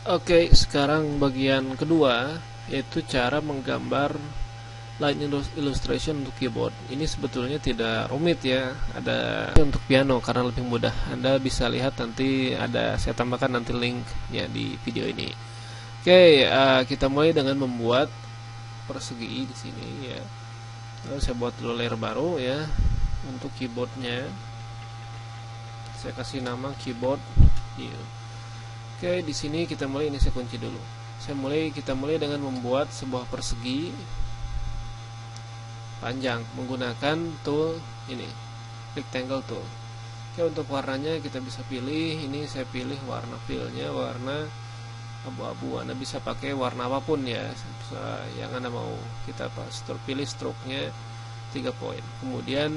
Oke, sekarang bagian kedua yaitu cara menggambar line illustration untuk keyboard. Ini sebetulnya tidak rumit ya, ada untuk piano karena lebih mudah. Anda bisa lihat nanti ada saya tambahkan nanti link ya di video ini. Oke, kita mulai dengan membuat persegi di sini ya. Lalu saya buat dulu layer baru ya untuk keyboardnya. Saya kasih nama keyboard new. Oke, di sini kita mulai, ini saya kunci dulu. Kita mulai dengan membuat sebuah persegi panjang menggunakan tool ini, rectangle tool. Oke, untuk warnanya kita bisa pilih, ini saya pilih warna fillnya warna abu-abu. Anda bisa pakai warna apapun ya, yang Anda mau. Kita pilih stroke-nya 3 poin. Kemudian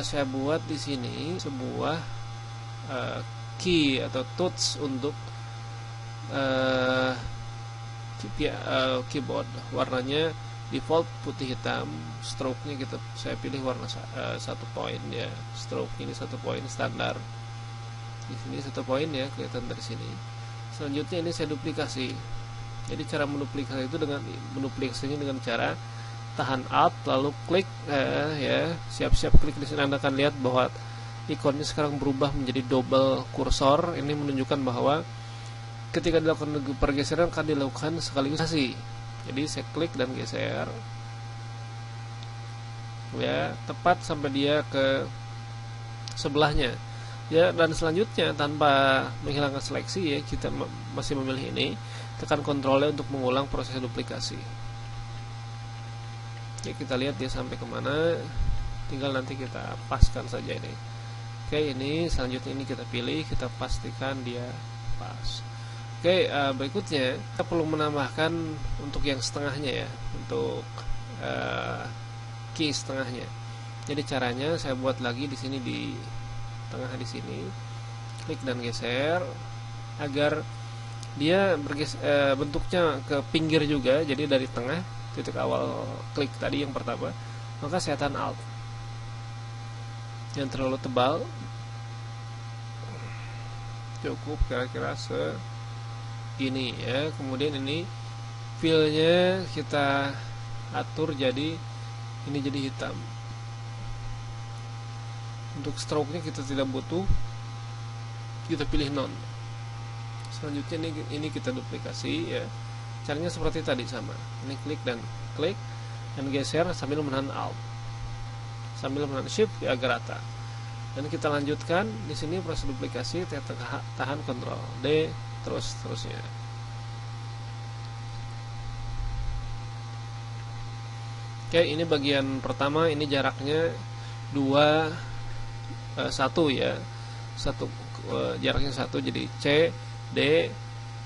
saya buat di sini sebuah key atau touch untuk keyboard. Warnanya default putih hitam, stroke-nya saya pilih warna 1 poin ya. Stroke ini 1 poin standar. Di sini 1 poin ya, kelihatan dari sini. Selanjutnya ini saya duplikasi. Jadi cara menduplikasi itu dengan cara tahan Alt lalu klik ya, siap-siap klik. Di sini Anda akan lihat bahwa ikonnya sekarang berubah menjadi double kursor. Ini menunjukkan bahwa ketika dilakukan pergeseran akan dilakukan sekaligus. Jadi saya klik dan geser ya, tepat sampai dia ke sebelahnya ya. Dan selanjutnya tanpa menghilangkan seleksi ya, kita masih memilih ini, tekan Ctrl untuk mengulang proses duplikasi ya. Kita lihat dia sampai kemana, tinggal nanti kita paskan saja ini. Oke, ini selanjutnya ini kita pilih, kita pastikan dia pas. Oke, berikutnya kita perlu menambahkan untuk yang setengahnya ya, untuk key setengahnya. Jadi caranya saya buat lagi di sini, di tengah di sini, klik dan geser agar dia bentuknya ke pinggir juga. Jadi dari tengah titik awal klik tadi yang pertama, maka saya tahan Alt. Yang terlalu tebal, cukup kira-kira segini ya. Kemudian ini fillnya kita atur jadi ini jadi hitam. Untuk stroke-nya kita tidak butuh, kita pilih none. Selanjutnya ini kita duplikasi ya. Caranya seperti tadi sama. Ini klik dan geser sambil menahan Alt, sambil menahan Shift ya, agar rata. Dan kita lanjutkan di sini proses duplikasi, tahan Ctrl D terusnya. Oke, ini bagian pertama, ini jaraknya 1 ya. Jaraknya 1, jadi C, D,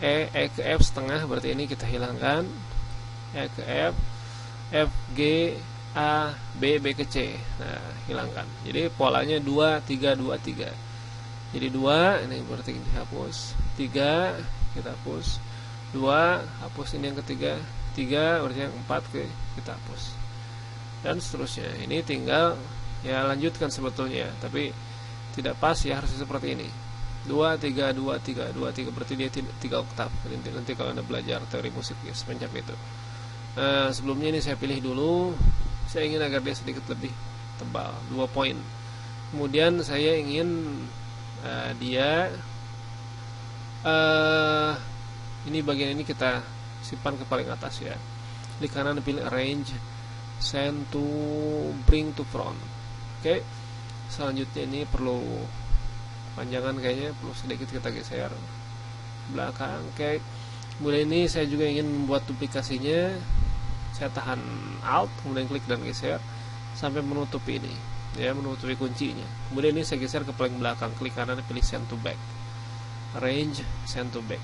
E ke F setengah, berarti ini kita hilangkan. E ke F, F, G, A, B ke C. Nah, hilangkan. Jadi polanya 2, 3, 2, 3. Jadi 2, ini berarti dihapus. 3, kita hapus. 2, hapus ini yang ketiga. 3, berarti yang 4 kita hapus. Dan seterusnya. Ini tinggal ya lanjutkan sebetulnya, tapi tidak pas ya, harus seperti ini. 2, 3, 2, 3, 2, 3, berarti dia 3 oktav. Nanti kalau Anda belajar teori musik ya, semacam itu. Sebelumnya ini saya pilih dulu, saya ingin agar dia sedikit lebih tebal, 2 poin. Kemudian saya ingin dia ini bagian ini kita simpan ke paling atas ya. Di kanan pilih arrange, send to, bring to front. Oke, selanjutnya ini perlu panjangan, kayaknya perlu sedikit kita geser belakang. Oke, kemudian ini saya juga ingin membuat duplikasinya. Saya tahan Alt, kemudian klik dan geser sampai menutupi ini ya, menutupi kuncinya. Kemudian ini saya geser ke paling belakang, klik kanan pilih send to back, arrange, send to back.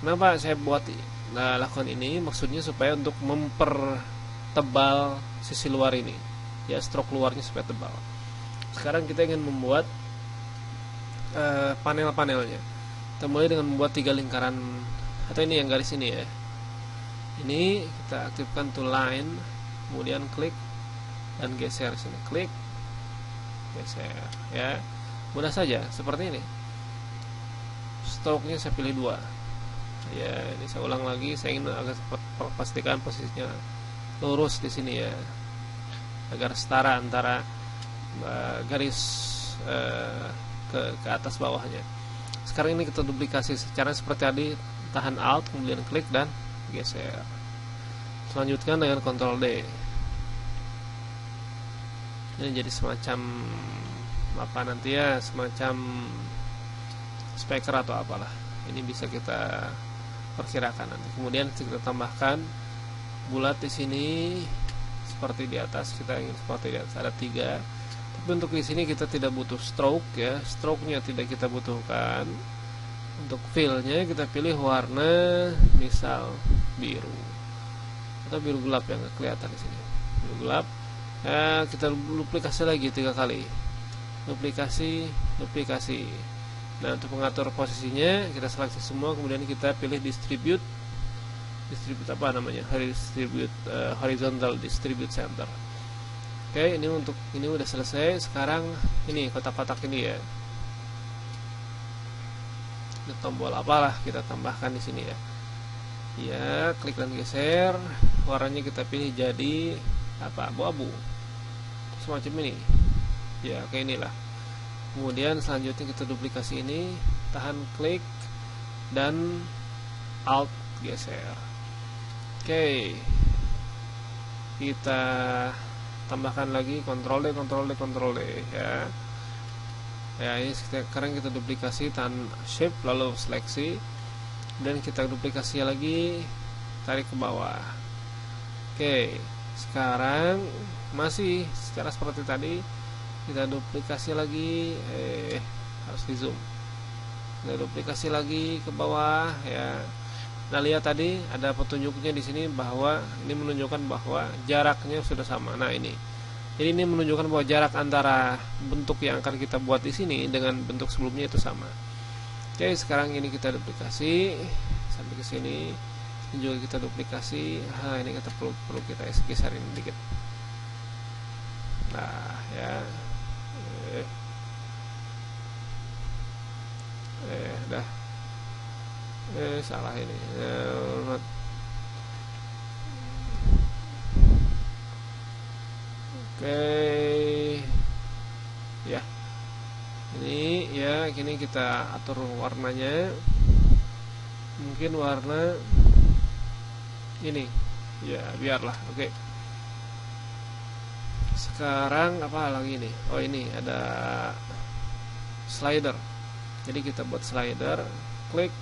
Kenapa saya lakukan ini? Maksudnya supaya untuk mempertebal sisi luar ini ya, stroke luarnya supaya tebal. Sekarang kita ingin membuat panel-panelnya. Kita mulai dengan membuat 3 lingkaran, atau ini yang garis ini ya. Ini kita aktifkan tool line, kemudian klik dan geser sini, klik, geser ya. Mudah saja seperti ini. Stroke-nya saya pilih 2. Ya, ini saya ulang lagi, saya ingin agar pastikan posisinya lurus di sini ya, agar setara antara garis ke atas bawahnya. Sekarang ini kita duplikasi secara seperti tadi, tahan Alt kemudian klik dan geser. Selanjutkan dengan Ctrl D. Ini jadi semacam apa nanti ya, semacam speaker atau apalah. Ini bisa kita perkirakan nanti. Kemudian kita tambahkan bulat di sini seperti di atas. Kita ingin seperti di atas, ada 3. Tapi untuk di sini kita tidak butuh stroke ya. Stroke-nya tidak kita butuhkan. Untuk fill-nya kita pilih warna misal biru atau biru gelap yang kelihatan di sini. Biru gelap. Kita duplikasi lagi 3 kali. Duplikasi. Nah, untuk mengatur posisinya kita seleksi semua, kemudian kita pilih distribute apa namanya? Horizontal distribute center. Oke, ini untuk ini udah selesai. Sekarang ini kotak-kotak ini ya. Ini tombol apalah kita tambahkan di sini ya. Ya, klik dan geser. Warnanya kita pilih jadi apa? Abu-abu. Semacam ini. Ya, kayak inilah. Kemudian selanjutnya kita duplikasi ini, tahan klik dan Alt geser. Oke. Kita tambahkan lagi Ctrl D ya. Ya, ini sekarang kita duplikasi, tahan Shift lalu seleksi dan kita duplikasi lagi, tarik ke bawah. Oke. Sekarang masih secara seperti tadi, kita duplikasi lagi, harus di zoom. Kita duplikasi lagi ke bawah ya. Nah, lihat tadi ada petunjuknya di sini bahwa ini menunjukkan bahwa jaraknya sudah sama. Nah, ini. Jadi ini menunjukkan bahwa jarak antara bentuk yang akan kita buat di sini dengan bentuk sebelumnya itu sama. Oke, sekarang ini kita duplikasi sampai ke sini. Ini juga kita duplikasi. Ini kita perlu kita geserin dikit. Nah, ya. Dah. Salah ini. Oke. Ya. Ini ya, kini kita atur warnanya. Mungkin warna ini. Ya, biarlah. Oke. Sekarang apa lagi nih? Oh, ini ada slider. Jadi kita buat slider, klik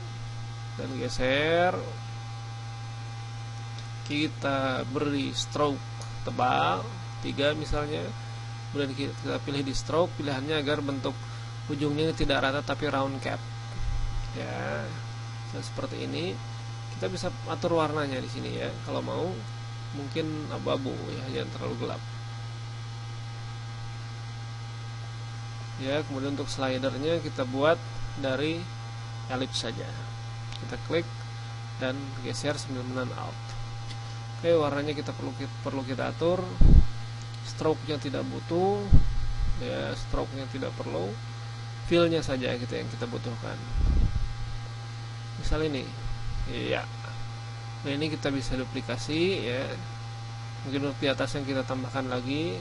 dan geser. Kita beri stroke tebal 3 misalnya. Kemudian kita pilih di stroke, pilihannya agar bentuk ujungnya tidak rata tapi round cap. Ya, seperti ini. Kita bisa atur warnanya di sini ya. Kalau mau mungkin abu-abu ya, jangan terlalu gelap. Ya, kemudian untuk slidernya kita buat dari ellipse saja. Kita klik dan geser sambil menekan Alt. Oke, warnanya kita perlu kita atur. Stroke-nya tidak butuh. Ya, stroke-nya tidak perlu. Fill-nya saja gitu yang kita butuhkan. Misal ini. Iya. Nah, ini kita bisa duplikasi ya. Mungkin untuk di atas yang kita tambahkan lagi.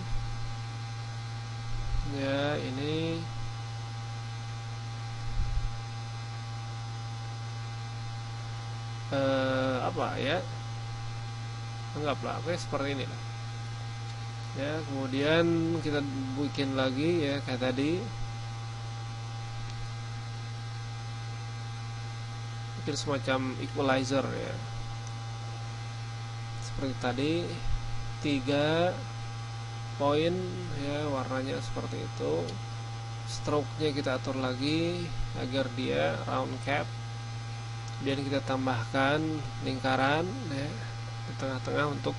Ya, ini apa ya, anggaplah oke seperti ini lah ya. Kemudian kita bikin lagi ya kayak tadi, bikin semacam equalizer ya seperti tadi, 3 poin ya, warnanya seperti itu. Stroke-nya kita atur lagi agar dia round cap. Kemudian kita tambahkan lingkaran ya di tengah-tengah untuk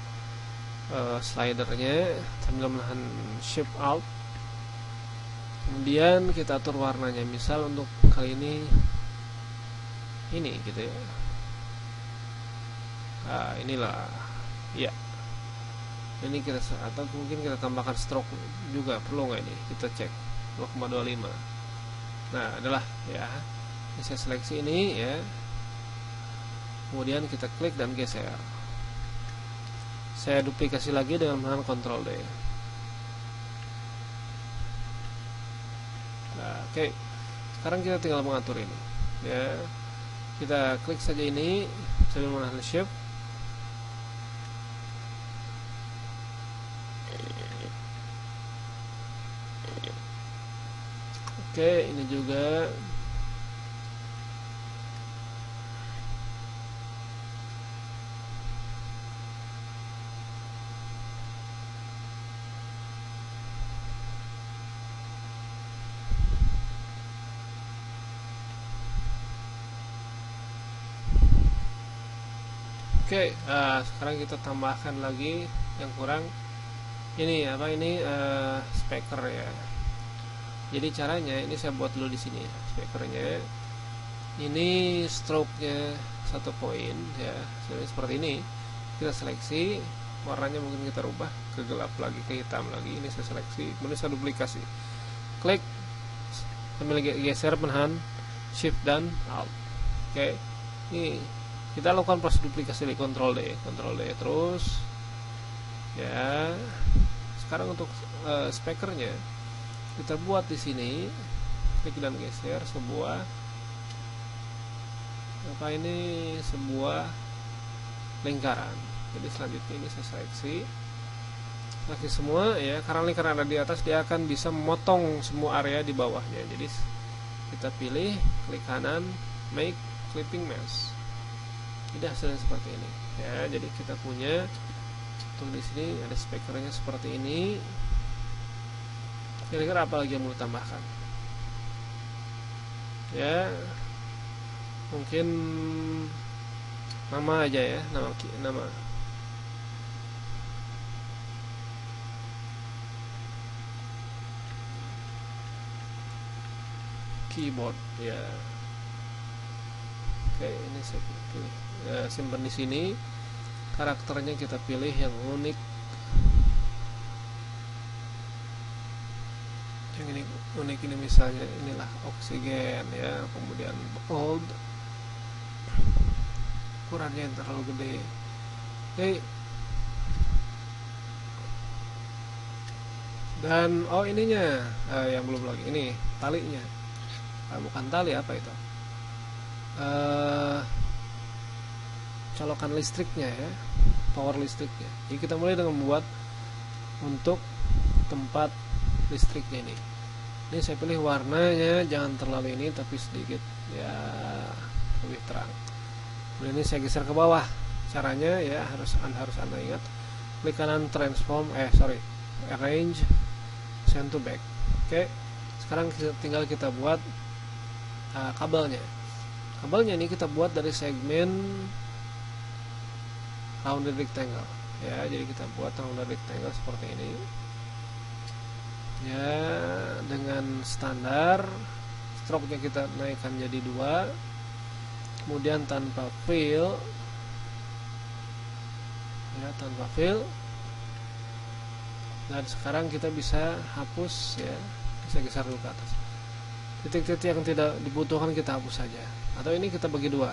slidernya sambil menahan Shift Alt. Kemudian kita atur warnanya, misal untuk kali ini gitu ya. Nah, inilah ya. Ini kita, atau mungkin kita tambahkan stroke juga, perlu nggak ini? Kita cek 0,25. Nah, adalah ya. Ini saya seleksi ini ya. kemudian kita klik dan geser. Saya duplikasi lagi dengan menekan Ctrl D. Nah, oke. Sekarang kita tinggal mengatur ini. Ya, kita klik saja ini sambil menahan Shift. Oke, ini juga. Oke, sekarang kita tambahkan lagi yang kurang. Ini apa ini speaker ya. Jadi caranya ini saya buat dulu di sini speakernya. Ini stroke-nya 1 poin ya. Seperti ini. Kita seleksi, warnanya mungkin kita rubah ke gelap lagi, ke hitam lagi. Ini saya seleksi, kemudian saya duplikasi. Klik sambil geser menahan Shift dan Alt. Oke. Ini kita lakukan proses duplikasi di Ctrl D terus ya. Sekarang untuk speakernya kita buat di sini, klik dan geser sebuah lingkaran. Jadi selanjutnya ini saya seleksi semua ya, karena lingkaran ada di atas dia akan bisa memotong semua area di bawahnya. Jadi kita pilih, klik kanan, make clipping mesh. Ini hasilnya seperti ini ya. Jadi kita punya untuk di sini ada speakernya seperti ini. Kira-kira apa lagi yang mau ditambahkan ya? Mungkin nama aja ya, nama keyboard ya. Oke, ini saya pilih ya, simpan di sini. Karakternya kita pilih yang unik. Yang ini unik, ini misalnya inilah oksigen ya, kemudian bold, ukurannya yang terlalu gede. Oke. Dan ininya yang belum lagi, ini talinya. Bukan tali, apa itu? Colokan listriknya ya, power listriknya. Jadi kita mulai dengan membuat untuk tempat listriknya ini. Ini saya pilih warnanya jangan terlalu ini, tapi sedikit ya lebih terang. Kemudian ini saya geser ke bawah. Caranya ya Anda harus ingat. Klik kanan transform, arrange, send to back. Oke. Sekarang tinggal kita buat kabelnya. Kabelnya ini kita buat dari segmen rounded rectangle ya. Jadi kita buat rounded rectangle seperti ini ya, dengan standar stroke-nya kita naikkan jadi 2, kemudian tanpa fill ya, tanpa fill. Dan sekarang kita bisa hapus ya, bisa geser dulu ke atas. Titik-titik yang tidak dibutuhkan kita hapus saja, atau ini kita bagi 2.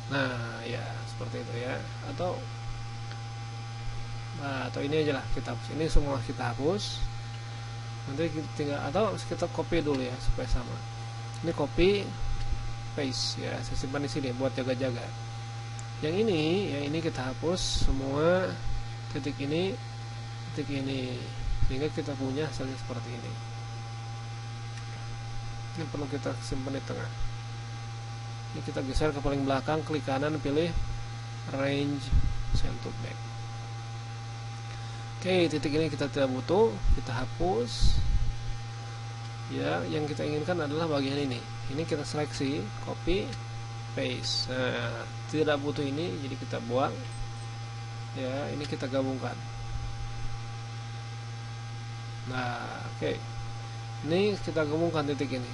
Nah ya seperti itu ya, atau ini aja lah kita hapus. Ini semua kita hapus. Nanti kita tinggal, atau kita copy dulu ya supaya sama. Ini copy paste ya, saya simpan di sini buat jaga-jaga. Yang ini ya, ini kita hapus semua titik ini, sehingga kita punya hasilnya seperti ini. Ini perlu kita simpan di tengah. Ini kita geser ke paling belakang, klik kanan, pilih arrange, send to back. Oke, titik ini kita tidak butuh, kita hapus. Ya, yang kita inginkan adalah bagian ini. Ini kita seleksi, copy, paste. Nah, tidak butuh ini, jadi kita buang. Ya, ini kita gabungkan. Nah, oke. Ini kita gabungkan titik ini.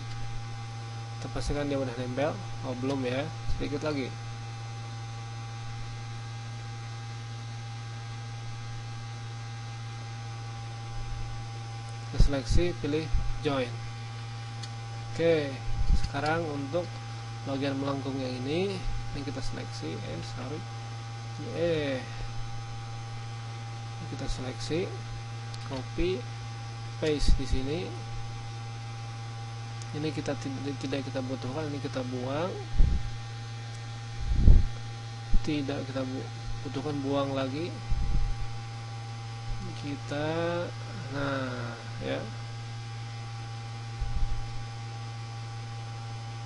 Kita pastikan dia udah nempel. Oh, belum ya, sedikit lagi. Kita seleksi, pilih join. Oke, sekarang untuk bagian melengkung yang ini Ini kita seleksi, kita seleksi, copy, paste di sini. Ini kita tidak kita butuhkan, ini kita buang. Tidak kita butuhkan, buang lagi. Kita, nah ya,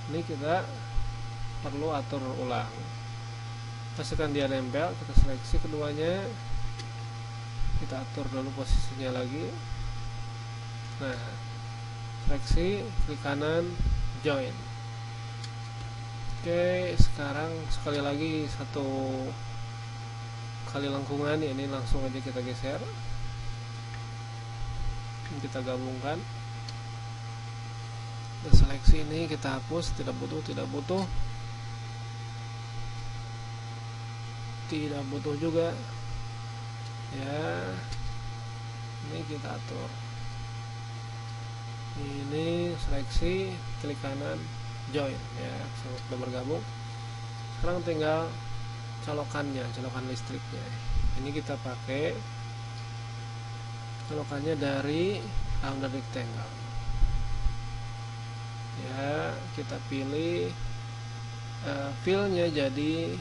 ini kita perlu atur ulang. Pastikan dia nempel, kita seleksi keduanya, kita atur dulu posisinya lagi. Nah, seleksi, klik kanan, join. Oke, sekarang sekali lagi satu kali lengkungan, ini langsung aja kita geser. Kita gabungkan. Kita seleksi ini, kita hapus, tidak butuh, tidak butuh juga ya. Ini kita atur, ini seleksi, klik kanan, join ya, sudah bergabung. Sekarang tinggal colokan listriknya. Ini kita pakai colokannya dari rounded rectangle ya. Kita pilih fillnya jadi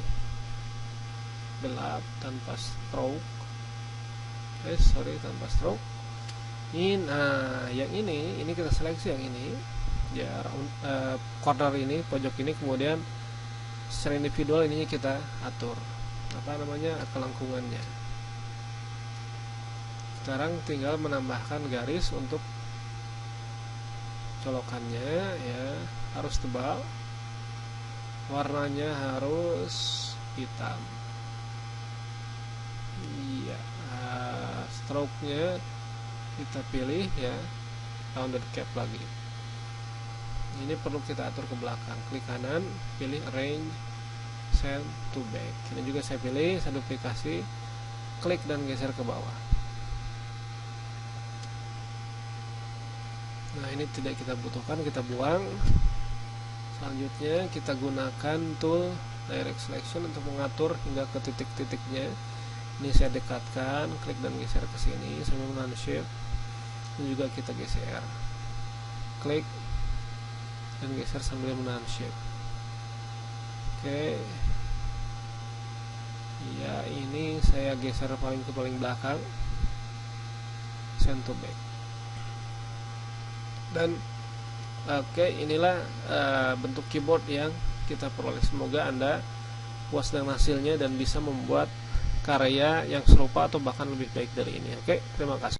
gelap tanpa stroke, tanpa stroke. Ini, nah yang ini kita seleksi yang ini ya, corner ini, pojok ini, kemudian secara individual ininya kita atur kelengkungannya. Sekarang tinggal menambahkan garis untuk colokannya ya, harus tebal, warnanya harus hitam. Iya, stroke-nya kita pilih ya, rounded cap lagi. Ini perlu kita atur ke belakang, klik kanan, pilih arrange, send to back. Ini juga saya pilih, saya duplikasi, klik dan geser ke bawah. Nah, ini tidak kita butuhkan, kita buang. Selanjutnya kita gunakan tool direct selection untuk mengatur hingga ke titik-titiknya. Ini saya dekatkan, klik dan geser ke sini sambil menahan shift. Ini juga kita geser, klik dan geser sambil menahan shift. Oke ya, ini saya geser paling ke paling belakang, send to back. Dan oke, inilah bentuk keyboard yang kita peroleh. Semoga Anda puas dengan hasilnya dan bisa membuat karya yang serupa atau bahkan lebih baik dari ini. Oke, terima kasih.